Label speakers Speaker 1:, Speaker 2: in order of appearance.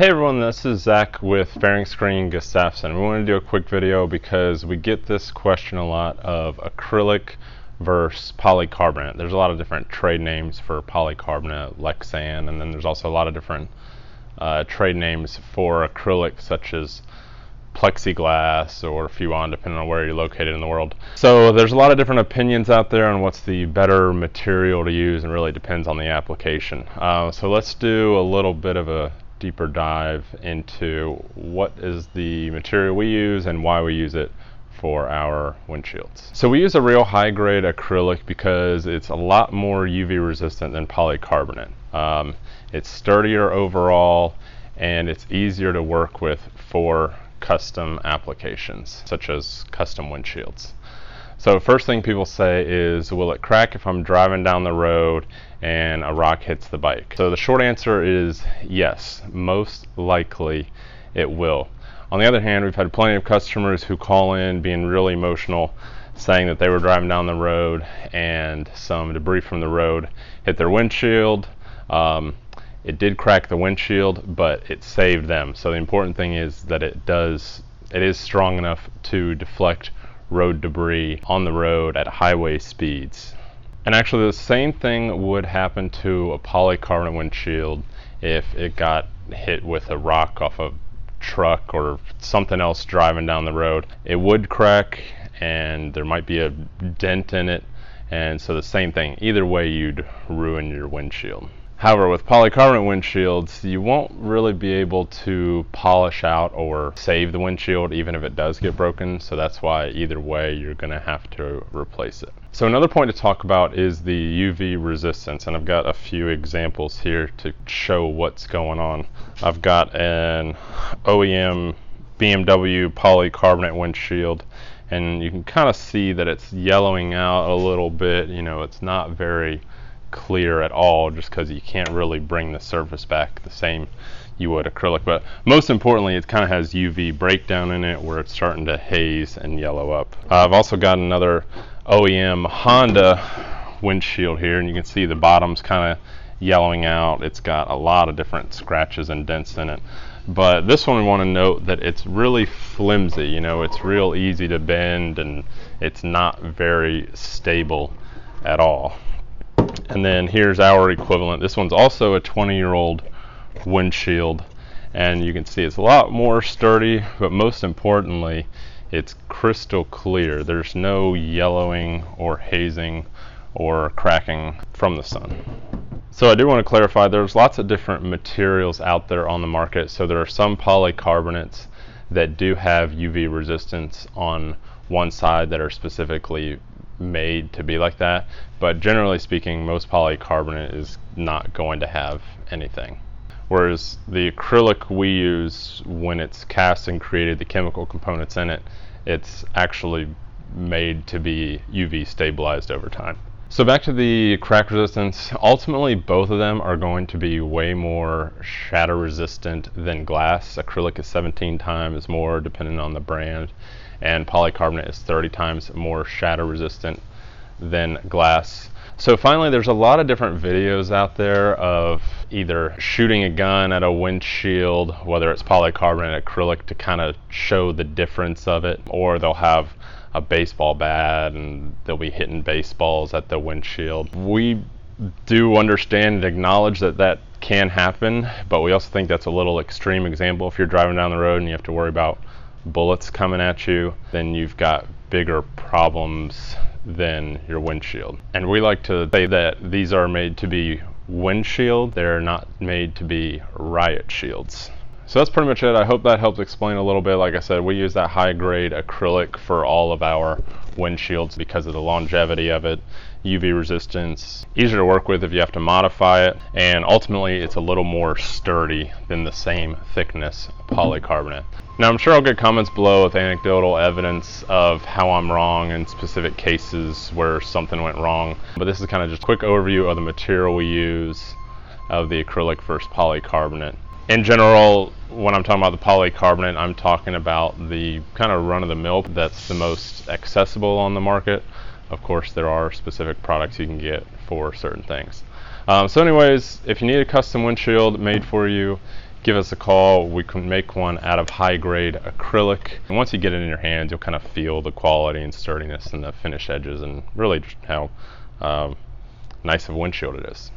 Speaker 1: Hey everyone, this is Zach with Fairing Screen Gustafsson. We want to do a quick video because we get this question a lot of acrylic versus polycarbonate. There's a lot of different trade names for polycarbonate, Lexan, and then there's also a lot of different trade names for acrylic, such as plexiglass or fuon, depending on where you're located in the world. So there's a lot of different opinions out there on what's the better material to use, and really depends on the application. So let's do a little bit of a deeper dive into what is the material we use and why we use it for our windshields. So we use a real high grade acrylic because it's a lot more UV resistant than polycarbonate. It's sturdier overall, and it's easier to work with for custom applications such as custom windshields. So first thing people say is, will it crack if I'm driving down the road and a rock hits the bike? So the short answer is yes, most likely it will. On the other hand, we've had plenty of customers who call in being really emotional, saying that they were driving down the road and some debris from the road hit their windshield. It did crack the windshield, but it saved them. So the important thing is that it is strong enough to deflect road debris on the road at highway speeds. And actually the same thing would happen to a polycarbonate windshield if it got hit with a rock off a truck or something else driving down the road. It would crack and there might be a dent in it, and so the same thing. Either way, you'd ruin your windshield. However, with polycarbonate windshields, you won't really be able to polish out or save the windshield even if it does get broken, so that's why either way you're going to have to replace it. So another point to talk about is the UV resistance, and I've got a few examples here to show what's going on. I've got an OEM BMW polycarbonate windshield, and you can kind of see that it's yellowing out a little bit. You know, it's not very clear at all, just because you can't really bring the surface back the same you would acrylic. But most importantly, it kind of has UV breakdown in it where it's starting to haze and yellow up. I've also got another OEM Honda windshield here, and you can see the bottom's kind of yellowing out. It's got a lot of different scratches and dents in it. But this one, we want to note that it's really flimsy. You know, it's real easy to bend, and it's not very stable at all. And then here's our equivalent. This one's also a 20-year-old windshield, and you can see it's a lot more sturdy, but most importantly, it's crystal clear. There's no yellowing or hazing or cracking from the sun. So I do want to clarify, there's lots of different materials out there on the market. So there are some polycarbonates that do have UV resistance on one side that are specifically made to be like that, but generally speaking, most polycarbonate is not going to have anything. Whereas the acrylic we use, when it's cast and created, the chemical components in it, it's actually made to be UV stabilized over time. So back to the crack resistance, ultimately both of them are going to be way more shatter resistant than glass. Acrylic is 17 times more depending on the brand, and polycarbonate is 30 times more shatter resistant than glass. So finally, there's a lot of different videos out there of either shooting a gun at a windshield, whether it's polycarbonate, acrylic, to kind of show the difference of it, or they'll have a baseball bat and they'll be hitting baseballs at the windshield. We do understand and acknowledge that that can happen, but we also think that's a little extreme example. If you're driving down the road and you have to worry about bullets coming at you, then you've got bigger problems than your windshield. And we like to say that these are made to be windshield, they're not made to be riot shields. So that's pretty much it. I hope that helps explain a little bit. Like I said, we use that high grade acrylic for all of our windshields because of the longevity of it, UV resistance, easier to work with if you have to modify it, and ultimately it's a little more sturdy than the same thickness polycarbonate. Now I'm sure I'll get comments below with anecdotal evidence of how I'm wrong in specific cases where something went wrong, but this is kind of just a quick overview of the material we use of the acrylic versus polycarbonate. In general, when I'm talking about the polycarbonate, I'm talking about the kind of run-of-the-mill that's the most accessible on the market. Of course, there are specific products you can get for certain things. So anyways, if you need a custom windshield made for you, give us a call. We can make one out of high-grade acrylic. And once you get it in your hands, you'll kind of feel the quality and sturdiness and the finish edges, and really just how nice of a windshield it is.